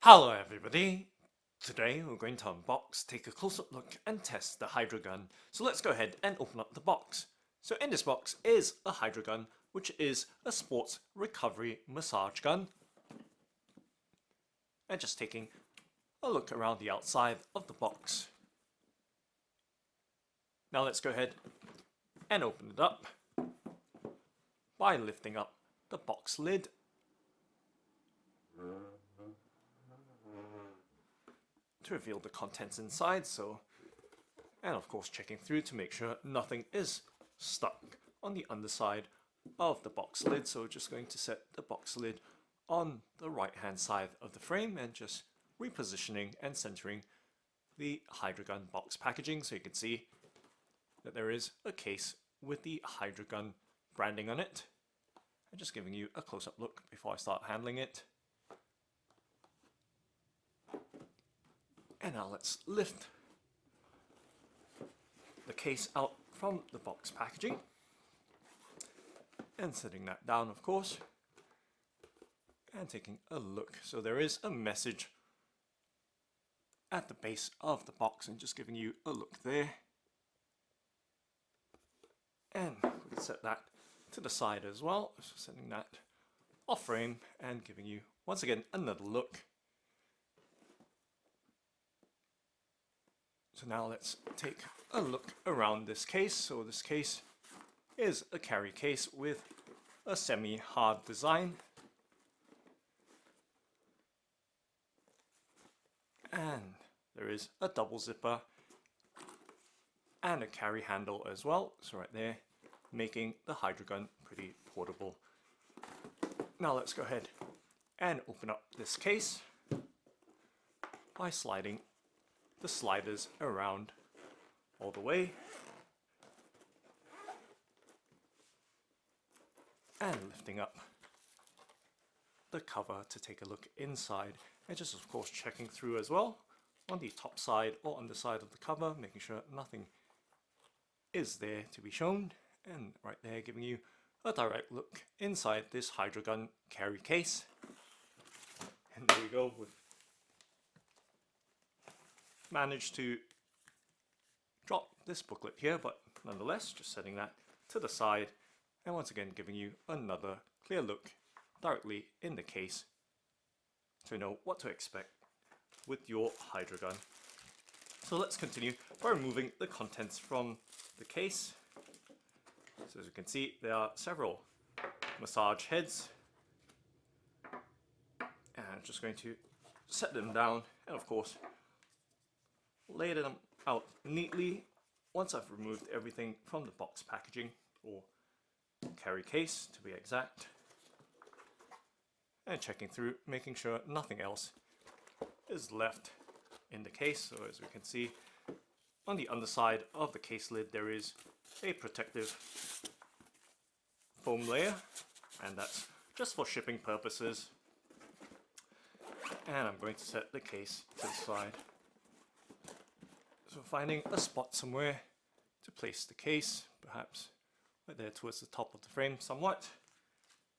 Hello everybody! Today we're going to unbox, take a close-up look and test the Hydragun. So let's go ahead and open up the box. So in this box is a Hydragun, which is a sports recovery massage gun. And just taking a look around the outside of the box. Now let's go ahead and open it up by lifting up the box lid. To reveal the contents inside, and of course checking through to make sure nothing is stuck on the underside of the box lid. So we're just going to set the box lid on the right hand side of the frame and just repositioning and centering the Hydragun box packaging, so you can see that there is a case with the Hydragun branding on it. And just giving you a close-up look before I start handling it. And now let's lift the case out from the box packaging and setting that down, of course, and taking a look. So there is a message at the base of the box and just giving you a look there. And we can set that to the side as well, so setting that off frame and giving you once again another look. So now let's take a look around this case. So this case is a carry case with a semi-hard design. And there is a double zipper and a carry handle as well. So right there, making the Hydragun pretty portable. Now let's go ahead and open up this case by sliding the sliders around all the way and lifting up the cover to take a look inside, and just of course checking through as well on the top side or underside of the cover, making sure nothing is there to be shown, and right there giving you a direct look inside this Hydragun carry case. And there we go, we've managed to drop this booklet here, but nonetheless just setting that to the side and once again giving you another clear look directly in the case to know what to expect with your Hydragun. So let's continue by removing the contents from the case. So as you can see, there are several massage heads, and I'm just going to set them down and of course lay them out neatly once I've removed everything from the box packaging, or carry case to be exact, and checking through, making sure nothing else is left in the case. So as we can see, on the underside of the case lid there is a protective foam layer, and that's just for shipping purposes. And I'm going to set the case to the side. So finding a spot somewhere to place the case, perhaps right there towards the top of the frame somewhat.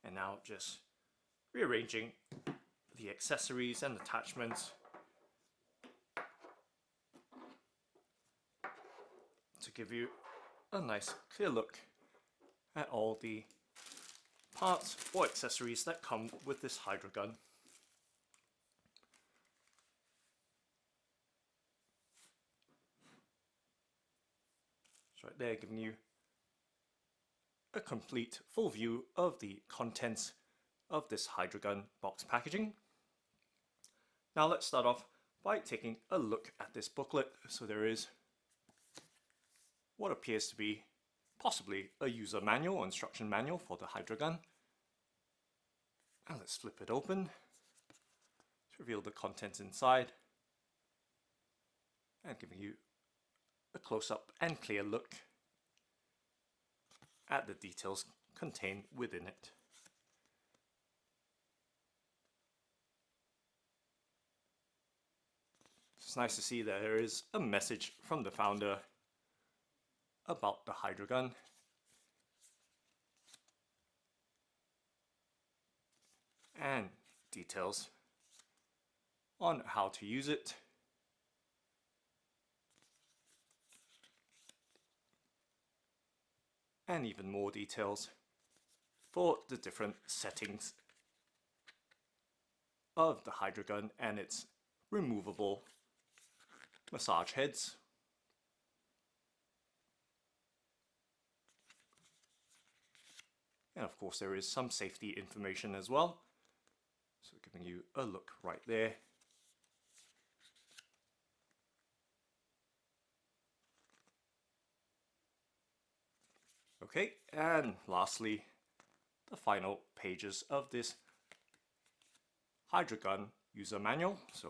And now just rearranging the accessories and attachments to give you a nice clear look at all the parts or accessories that come with this Hydragun. Right there, giving you a complete full view of the contents of this Hydragun box packaging. Now let's start off by taking a look at this booklet. So there is what appears to be possibly a user manual or instruction manual for the Hydragun. And let's flip it open to reveal the contents inside and giving you a close-up and clear look at the details contained within it. It's nice to see that there is a message from the founder about the Hydragun, and details on how to use it. And even more details for the different settings of the Hydragun and its removable massage heads. And of course there is some safety information as well, so giving you a look right there. Okay, and lastly, the final pages of this Hydragun user manual. So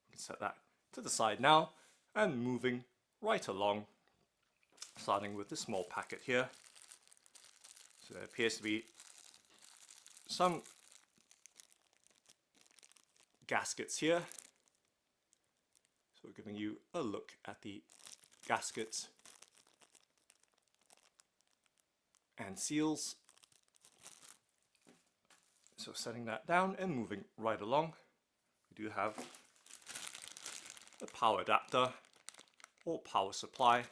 we can set that to the side now and moving right along, starting with the small packet here. So there appears to be some gaskets here. So we're giving you a look at the gaskets and seals. So setting that down and moving right along, we do have the power adapter or power supply,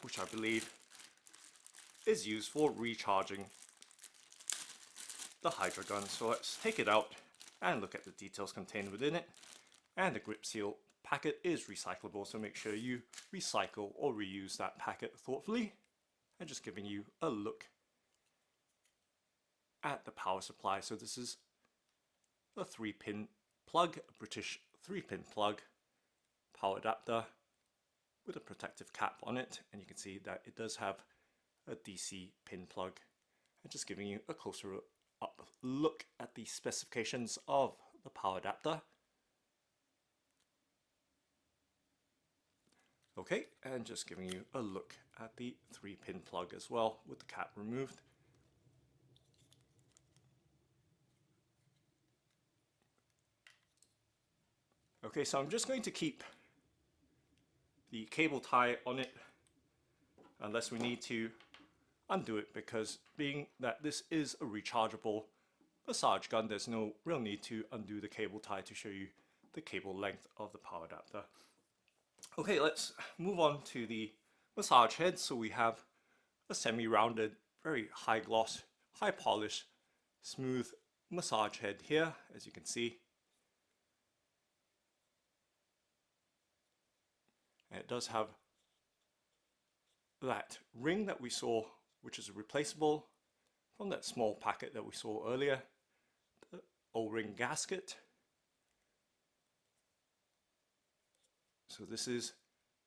which I believe is used for recharging the Hydragun. So let's take it out and look at the details contained within it. And the grip seal packet is recyclable, so make sure you recycle or reuse that packet thoughtfully. And just giving you a look at the power supply. So this is a 3-pin plug, a British 3-pin plug power adapter with a protective cap on it, and you can see that it does have a DC pin plug. And just giving you a closer up look at the specifications of the power adapter. Okay, and just giving you a look at the 3-pin plug as well with the cap removed. Okay, so I'm just going to keep the cable tie on it unless we need to undo it, because being that this is a rechargeable massage gun, there's no real need to undo the cable tie to show you the cable length of the power adapter. Okay, let's move on to the massage head. So we have a semi-rounded, very high gloss, high polish, smooth massage head here, as you can see. And it does have that ring that we saw, which is replaceable from that small packet that we saw earlier, the O-ring gasket. So this is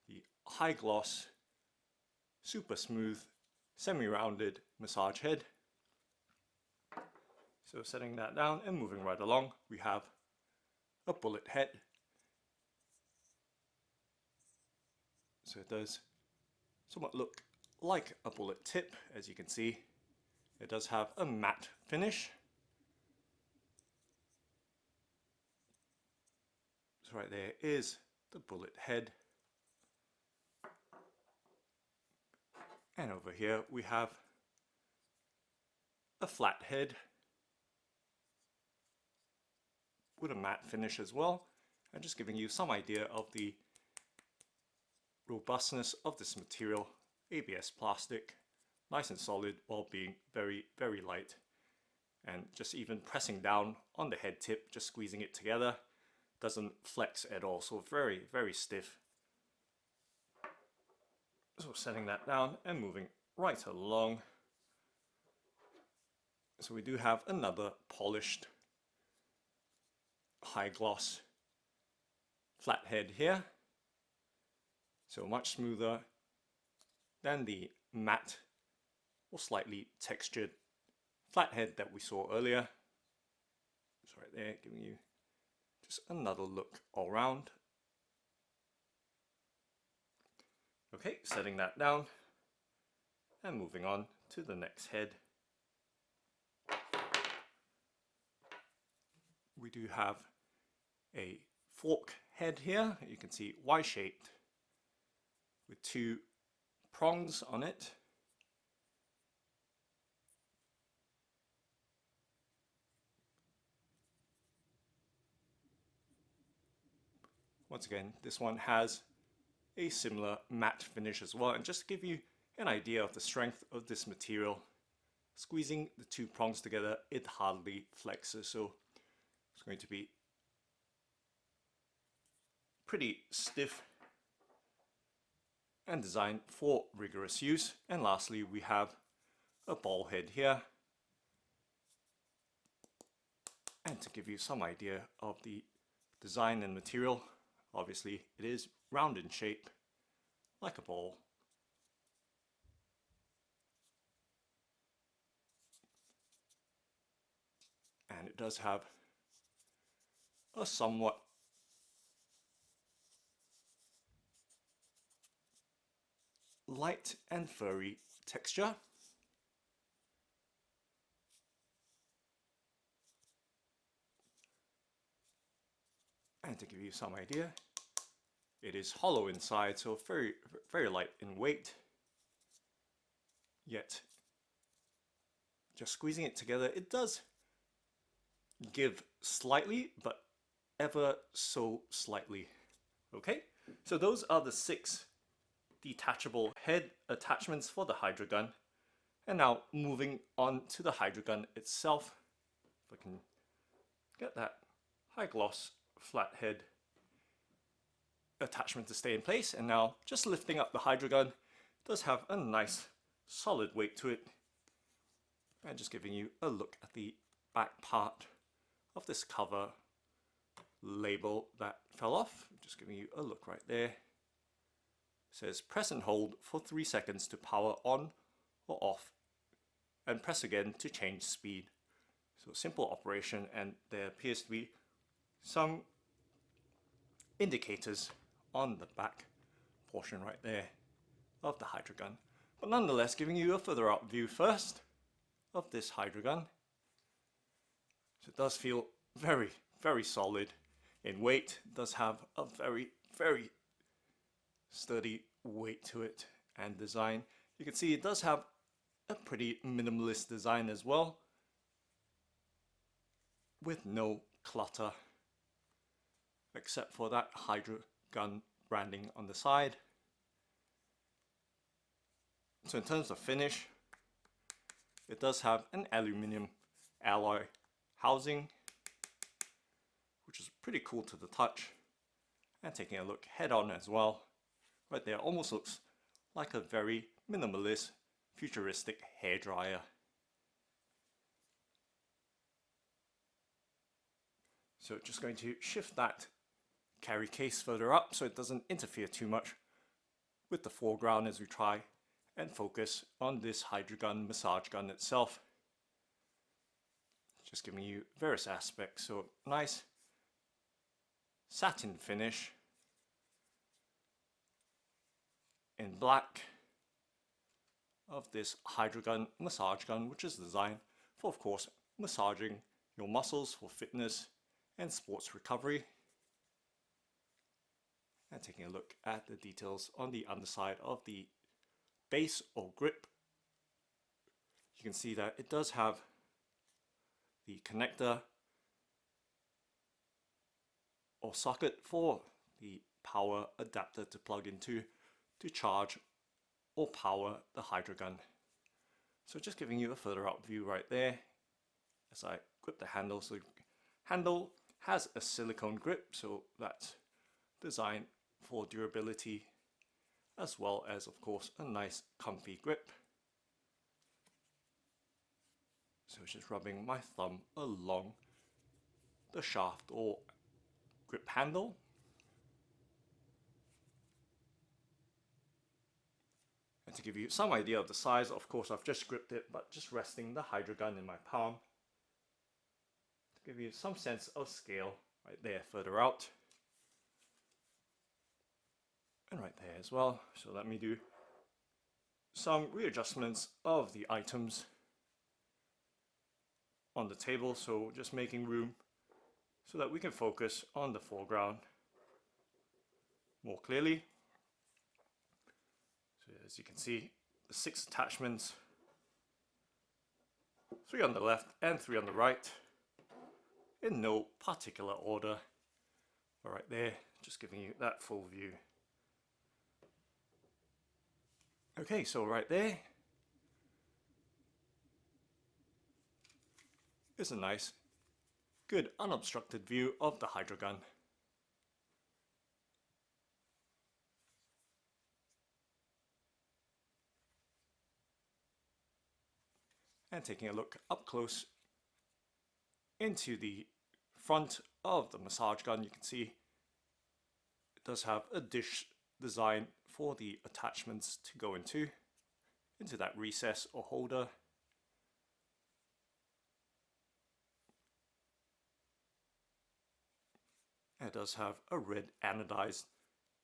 the high gloss, super smooth, semi-rounded massage head. So setting that down and moving right along, we have a bullet head. So it does somewhat look like a bullet tip, as you can see. It does have a matte finish. So right there is the bullet head. And over here we have a flat head with a matte finish as well. And just giving you some idea of the robustness of this material. ABS plastic, nice and solid while being very, very light. And just even pressing down on the head tip, just squeezing it together, doesn't flex at all. So very, very stiff. So setting that down and moving right along. So we do have another polished high gloss flat head here. So much smoother than the matte or slightly textured flat head that we saw earlier. So right there, giving you just another look all around. Okay, setting that down and moving on to the next head. We do have a fork head here. You can see Y-shaped with 2 prongs on it. Once again, this one has a similar matte finish as well. And just to give you an idea of the strength of this material, squeezing the two prongs together, it hardly flexes. So it's going to be pretty stiff and designed for rigorous use. And lastly, we have a ball head here. And to give you some idea of the design and material, obviously it is round in shape, like a ball. And it does have a somewhat light and furry texture. And to give you some idea, it is hollow inside, so very light in weight. Yet, just squeezing it together, it does give slightly, but ever so slightly. Okay, so those are the 6 detachable head attachments for the Hydragun. And now moving on to the Hydragun itself. If I can get that high gloss flat head attachment to stay in place. And now just lifting up the Hydragun, it does have a nice solid weight to it. And just giving you a look at the back part of this cover label that fell off. Just giving you a look right there. It says press and hold for 3 seconds to power on or off, and press again to change speed. So simple operation, and there appears to be some indicators on the back portion right there of the Hydragun. But nonetheless, giving you a further out view first of this Hydragun. So it does feel very solid in weight. It does have a very sturdy weight to it and design. You can see it does have a pretty minimalist design as well, with no clutter except for that Hydragun branding on the side. So in terms of finish, it does have an aluminium alloy housing, which is pretty cool to the touch. And taking a look head on as well, right there, almost looks like a very minimalist, futuristic hairdryer. So just going to shift that carry case further up so it doesn't interfere too much with the foreground as we try and focus on this Hydragun massage gun itself. Just giving you various aspects. So nice satin finish in black of this Hydragun massage gun, which is designed for, of course, massaging your muscles for fitness and sports recovery. And taking a look at the details on the underside of the base or grip, you can see that it does have the connector or socket for the power adapter to plug into to charge or power the Hydragun. So just giving you a further out view right there as I grip the handle. So the handle has a silicone grip, so that's designed for durability, as well as, of course, a nice comfy grip. So just rubbing my thumb along the shaft or grip handle. And to give you some idea of the size, of course, I've just gripped it, but just resting the Hydragun in my palm to give you some sense of scale right there further out. And right there as well. So let me do some readjustments of the items on the table. So just making room so that we can focus on the foreground more clearly. So as you can see, the 6 attachments, 3 on the left and 3 on the right, in no particular order. All right there, just giving you that full view. Okay, so right there is a nice, good unobstructed view of the Hydragun. And taking a look up close into the front of the massage gun, you can see it does have a dish design for the attachments to go into that recess or holder. It does have a red anodized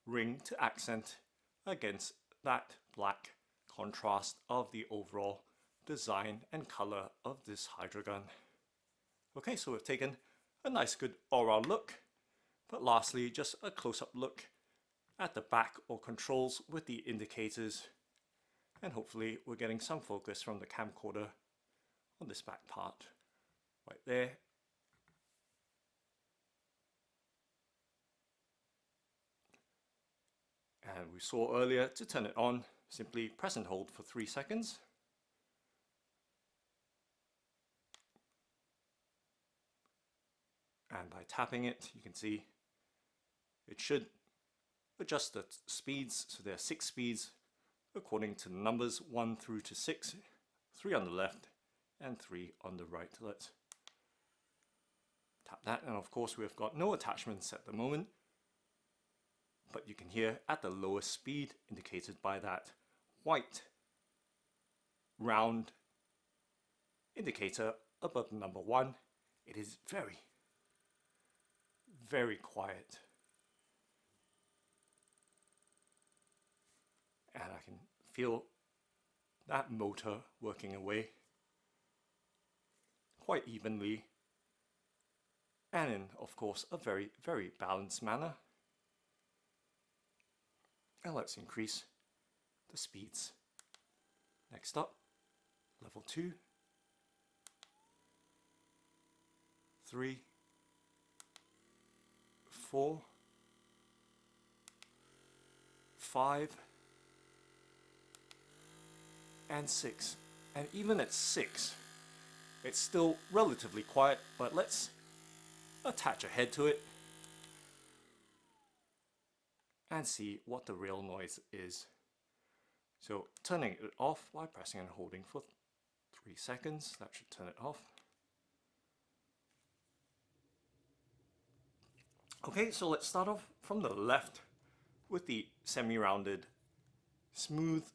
ring to accent against that black contrast of the overall design and color of this Hydragun. Okay, so we've taken a nice good all-round look, but lastly just a close-up look at the back or controls with the indicators, and hopefully we're getting some focus from the camcorder on this back part right there. And we saw earlier, to turn it on, simply press and hold for 3 seconds. And by tapping it, you can see it should adjust the speeds. So there are 6 speeds according to the numbers 1 through to 6, 3 on the left and 3 on the right. Let's tap that, and of course we've got no attachments at the moment, but you can hear at the lowest speed, indicated by that white round indicator above number 1, it is very, very quiet. And I can feel that motor working away quite evenly, and in, of course, a very, very balanced manner. And let's increase the speeds. Next up, level 2, 3, 4, 5, and 6. And even at 6, it's still relatively quiet, but let's attach a head to it and see what the real noise is. So turning it off by pressing and holding for 3 seconds, that should turn it off. Okay, so let's start off from the left with the semi-rounded, smooth,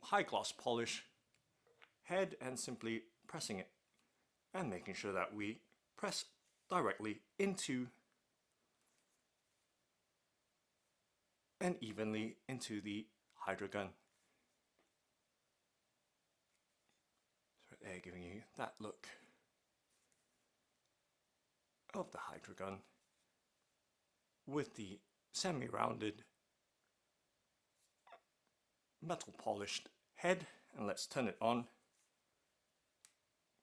high gloss polish head, and simply pressing it and making sure that we press directly into and evenly into the Hydragun. So there, giving you that look of the Hydragun with the semi-rounded metal polished head. And let's turn it on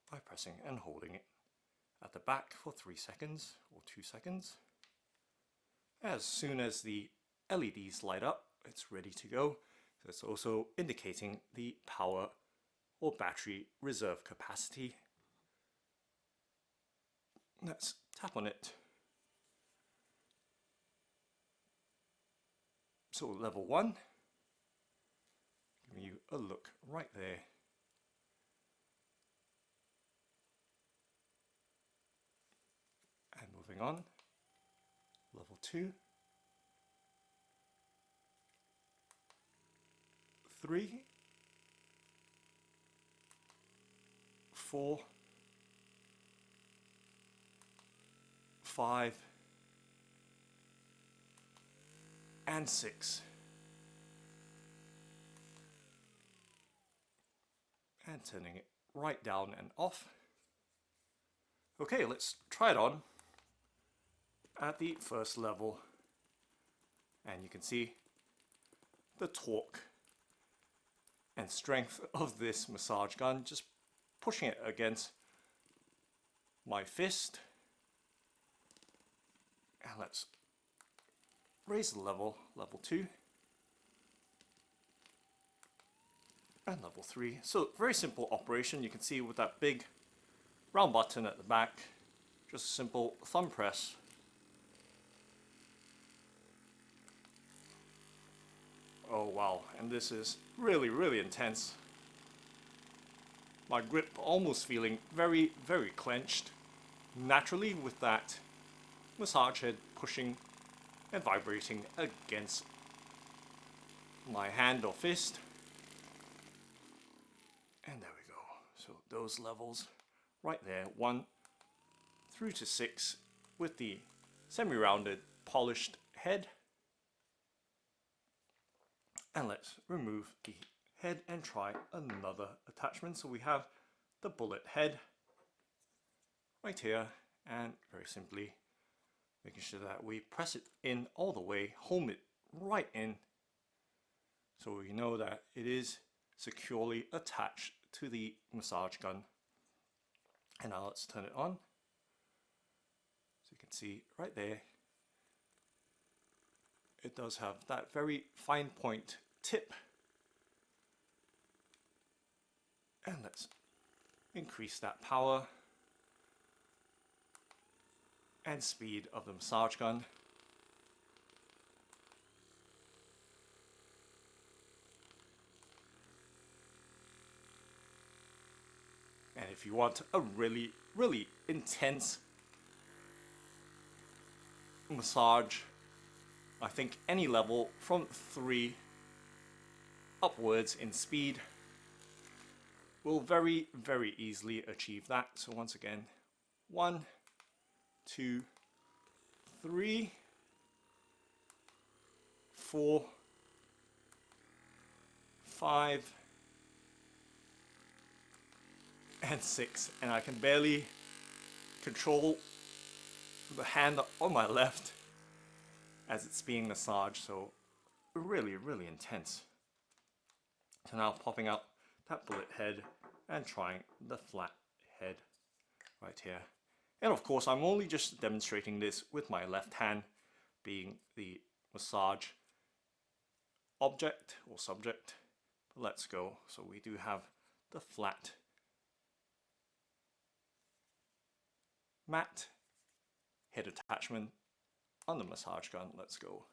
by pressing and holding it at the back for 3 seconds or 2 seconds. As soon as the LEDs light up, it's ready to go. So it's also indicating the power or battery reserve capacity. Let's tap on it. So level 1, giving you a look right there. And moving on, level 2, 3, 4, 5, and 6. And turning it right down and off. Okay, let's try it on at the first level. And you can see the torque and strength of this massage gun, just pushing it against my fist. And let's raise the level, level 2, and level 3. So very simple operation. You can see with that big round button at the back, just a simple thumb press. Oh wow, and this is really, really intense. My grip almost feeling very, very clenched. Naturally with that massage head pushing and vibrating against my hand or fist. And there we go. So those levels right there, 1 through to 6 with the semi-rounded polished head. And let's remove the head and try another attachment. So we have the bullet head right here, and very simply making sure that we press it in all the way, home it right in, so we know that it is securely attached to the massage gun. And now let's turn it on. So you can see right there, it does have that very fine point tip. And let's increase that power and speed of the massage gun. And if you want a really, really intense massage, I think any level from 3 upwards in speed will very, very easily achieve that. So once again, 1, 2, 3, 4, 5, and 6. And I can barely control the hand on my left as it's being massaged. So really, really intense. So now popping out that bullet head and trying the flat head right here. And of course, I'm only just demonstrating this with my left hand being the massage object or subject. But let's go. So we do have the flat matte head attachment on the massage gun. Let's go.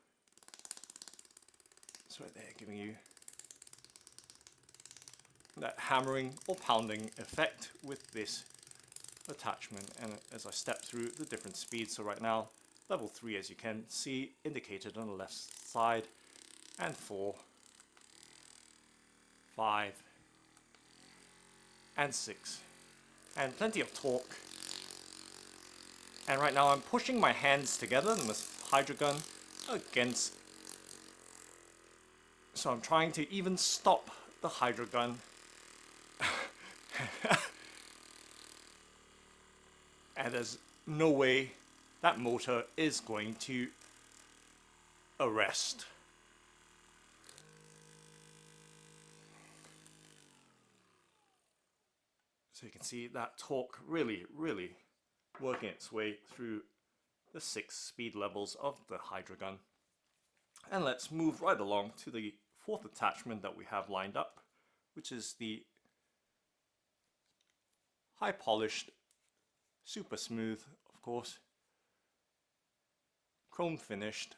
It's right there, giving you that hammering or pounding effect with this attachment. And as I step through the different speeds, so right now level 3, as you can see indicated on the left side, and 4, 5, and 6, and plenty of torque. And right now I'm pushing my hands together, the Hydragun against, so I'm trying to even stop the Hydragun. And there's no way that motor is going to arrest. So you can see that torque really, really working its way through the 6 speed levels of the Hydragun. And let's move right along to the 4th attachment that we have lined up, which is the high polished, super smooth, of course, chrome finished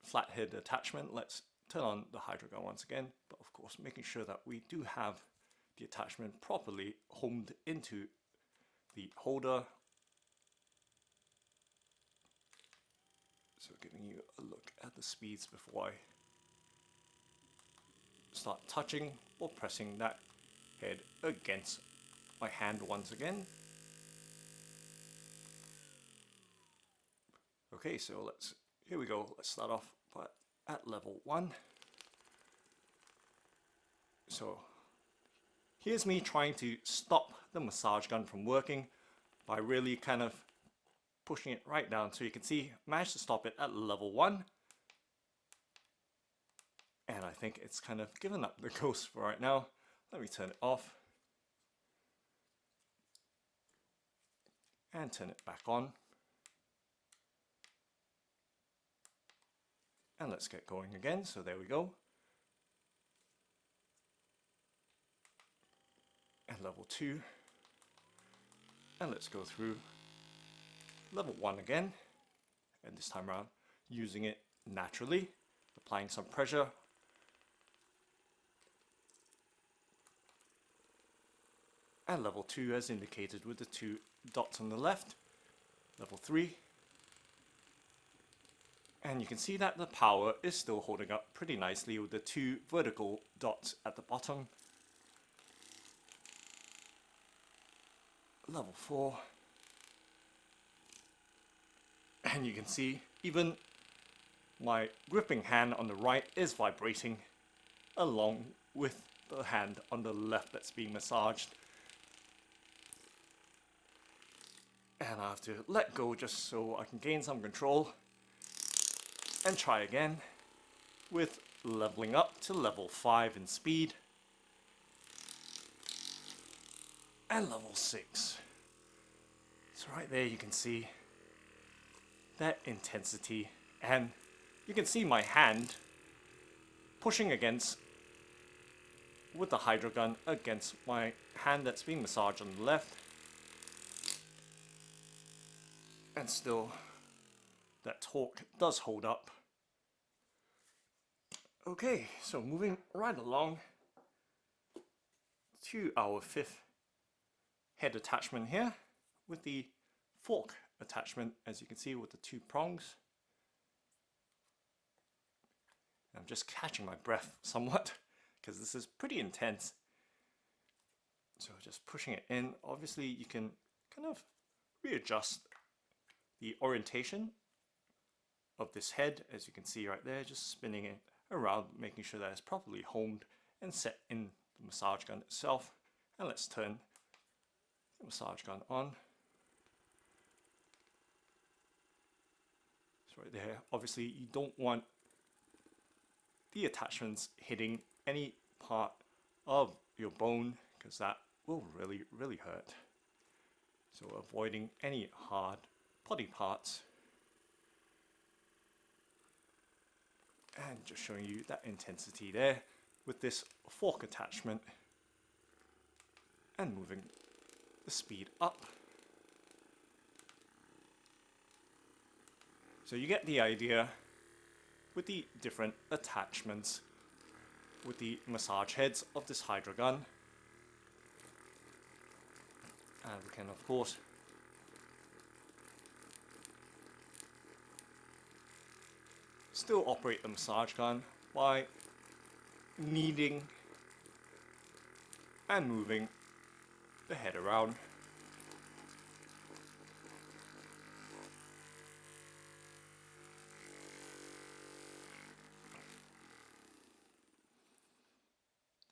flathead attachment. Let's turn on the Hydragun once again, but of course making sure that we do have the attachment properly homed into the holder. So giving you a look at the speeds before I start touching or pressing that head against my hand once again. Okay, so here we go. Let's start off at level 1. So here's me trying to stop the massage gun from working by really kind of pushing it right down. So you can see, managed to stop it at level 1. And I think it's kind of given up the ghost for right now. Let me turn it off. And turn it back on. And let's get going again. So there we go. And level 2. And let's go through level 1 again. And this time around, using it naturally, applying some pressure. And level 2 as indicated with the 2 dots on the left. Level 3. And you can see that the power is still holding up pretty nicely with the 2 vertical dots at the bottom. Level 4. And you can see even my gripping hand on the right is vibrating along with the hand on the left that's being massaged. And I have to let go just so I can gain some control and try again with leveling up to level 5 in speed and level 6. So right there you can see that intensity, and you can see my hand pushing against with the Hydragun against my hand that's being massaged on the left. And still, that torque does hold up. Okay, so moving right along to our 5th head attachment here with the fork attachment, as you can see, with the 2 prongs. I'm just catching my breath somewhat because this is pretty intense. So just pushing it in. Obviously you can kind of readjust the orientation of this head, as you can see right there, just spinning it around, making sure that it's properly homed and set in the massage gun itself. And let's turn the massage gun on. So right there, obviously you don't want the attachments hitting any part of your bone because that will really hurt. So avoiding any hard body parts. And just showing you that intensity there with this fork attachment and moving the speed up. So you get the idea with the different attachments with the massage heads of this Hydragun. And we can of course still operate the massage gun by kneading and moving the head around.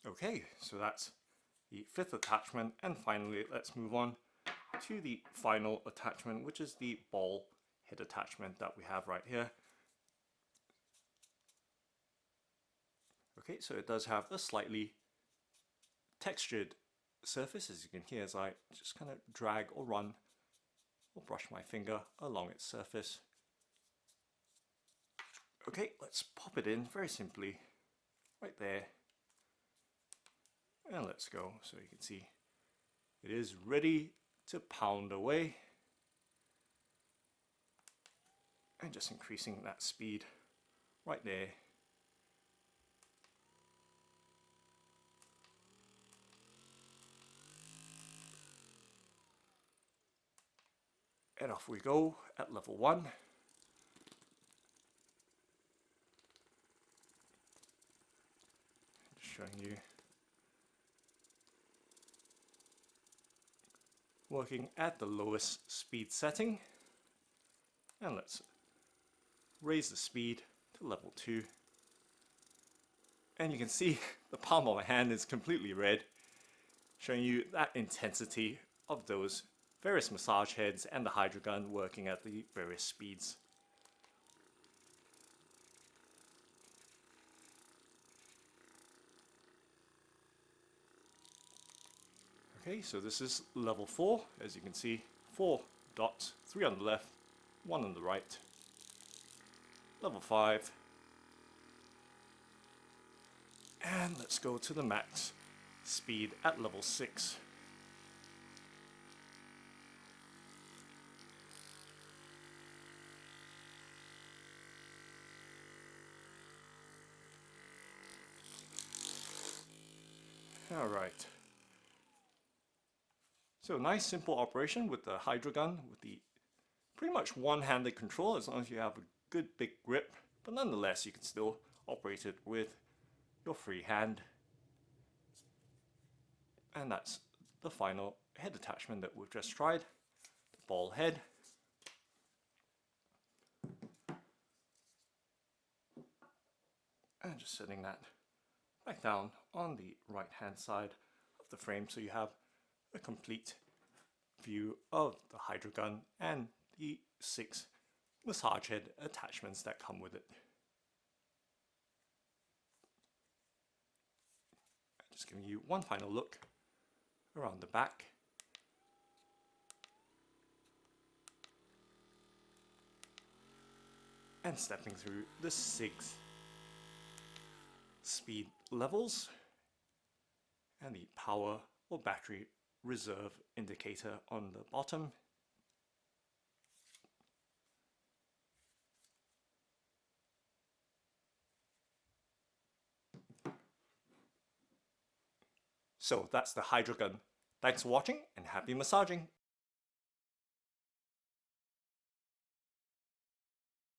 Okay, so that's the 5th attachment, and finally let's move on to the final attachment, which is the ball head attachment that we have right here. Okay, so it does have a slightly textured surface, as you can hear as I just kind of drag or run or brush my finger along its surface. Okay, let's pop it in very simply right there. And let's go. So you can see it is ready to pound away. And just increasing that speed right there. And off we go at level 1. Just showing you working at the lowest speed setting. And let's raise the speed to level 2. And you can see the palm of my hand is completely red, showing you that intensity of those various massage heads and the Hydragun working at the various speeds. Okay, so this is level 4, as you can see, 4 dots, 3 on the left, 1 on the right. Level 5, And let's go to the max speed at level 6. Alright. So nice simple operation with the Hydragun, with the pretty much one-handed control as long as you have a good big grip, but nonetheless you can still operate it with your free hand. And that's the final head attachment that we've just tried, the ball head. And just setting that back down on the right hand side of the frame so you have a complete view of the Hydragun and the 6 massage head attachments that come with it. Just giving you one final look around the back. And stepping through the 6 speed levels and the power or battery reserve indicator on the bottom. So that's the Hydragun. Thanks for watching and happy massaging!